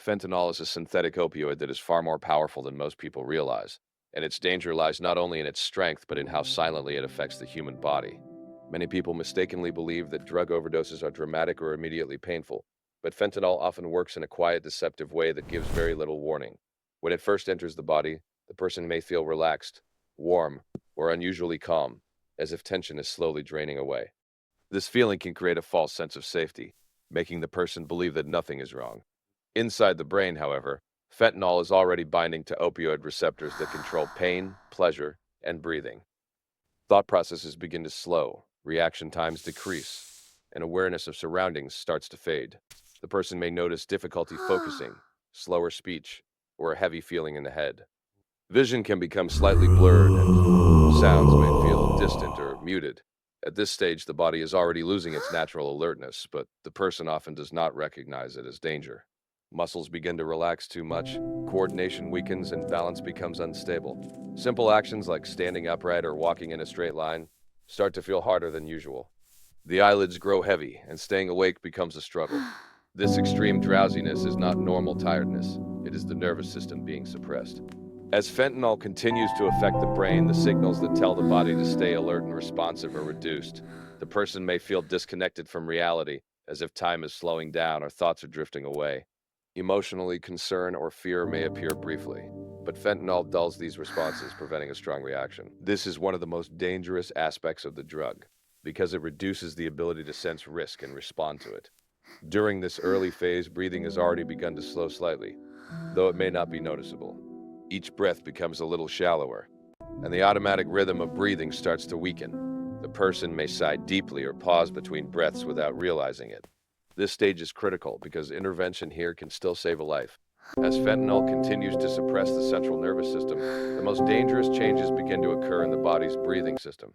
Fentanyl is a synthetic opioid that is far more powerful than most people realize, and its danger lies not only in its strength but in how silently it affects the human body. Many people mistakenly believe that drug overdoses are dramatic or immediately painful, but fentanyl often works in a quiet, deceptive way that gives very little warning. When it first enters the body, the person may feel relaxed, warm, or unusually calm, as if tension is slowly draining away. This feeling can create a false sense of safety, making the person believe that nothing is wrong. Inside the brain, however, fentanyl is already binding to opioid receptors that control pain, pleasure, and breathing. Thought processes begin to slow, reaction times decrease, and awareness of surroundings starts to fade. The person may notice difficulty focusing, slower speech, or a heavy feeling in the head. Vision can become slightly blurred, and sounds may feel distant or muted. At this stage, the body is already losing its natural alertness, but the person often does not recognize it as danger. Muscles begin to relax too much, coordination weakens, and balance becomes unstable. Simple actions like standing upright or walking in a straight line start to feel harder than usual. The eyelids grow heavy, and staying awake becomes a struggle. This extreme drowsiness is not normal tiredness, it is the nervous system being suppressed. As fentanyl continues to affect the brain, the signals that tell the body to stay alert and responsive are reduced. The person may feel disconnected from reality, as if time is slowing down or thoughts are drifting away. Emotionally, concern or fear may appear briefly, but fentanyl dulls these responses, preventing a strong reaction. This is one of the most dangerous aspects of the drug, because it reduces the ability to sense risk and respond to it. During this early phase, breathing has already begun to slow slightly, though it may not be noticeable. Each breath becomes a little shallower, and the automatic rhythm of breathing starts to weaken. The person may sigh deeply or pause between breaths without realizing it. This stage is critical because intervention here can still save a life. As fentanyl continues to suppress the central nervous system, the most dangerous changes begin to occur in the body's breathing system.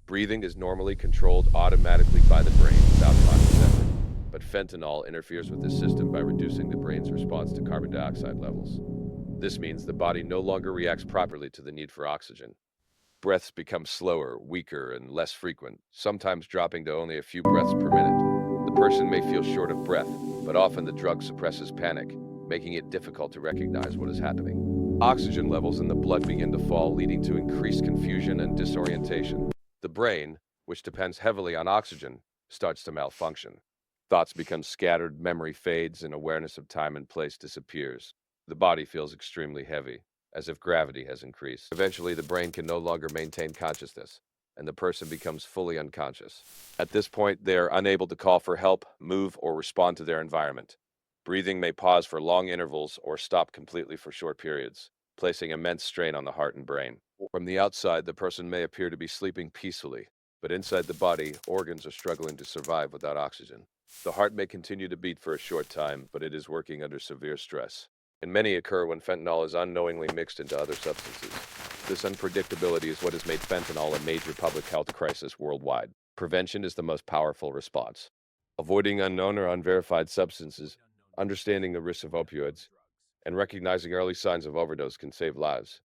Breathing is normally controlled automatically by the brain without conscious effort, but fentanyl interferes with this system by reducing the brain's response to carbon dioxide levels. This means the body no longer reacts properly to the need for oxygen. Breaths become slower, weaker, and less frequent, sometimes dropping to only a few breaths per minute. The person may feel short of breath, but often the drug suppresses panic, making it difficult to recognize what is happening. Oxygen levels in the blood begin to fall, leading to increased confusion and disorientation. The brain, which depends heavily on oxygen, starts to malfunction. Thoughts become scattered, memory fades, and awareness of time and place disappears. The body feels extremely heavy, as if gravity has increased. Eventually, the brain can no longer maintain consciousness, and the person becomes fully unconscious. At this point, they are unable to call for help, move, or respond to their environment. Breathing may pause for long intervals or stop completely for short periods, placing immense strain on the heart and brain. From the outside, the person may appear to be sleeping peacefully, but inside the body, organs are struggling to survive without oxygen. The heart may continue to beat for a short time, but it is working under severe stress. And many occur when fentanyl is unknowingly mixed into other substances. This unpredictability is what has made fentanyl a major public health crisis worldwide. Prevention is the most powerful response. Avoiding unknown or unverified substances, understanding the risks of opioids, and recognizing early signs of overdose can save lives.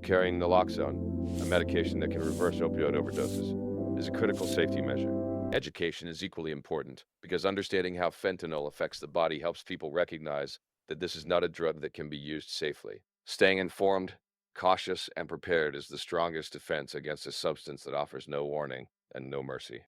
Carrying naloxone, a medication that can reverse opioid overdoses, is a critical safety measure. Education is equally important because understanding how fentanyl affects the body helps people recognize that this is not a drug that can be used safely. Staying informed, cautious, and prepared is the strongest defense against a substance that offers no warning and no mercy.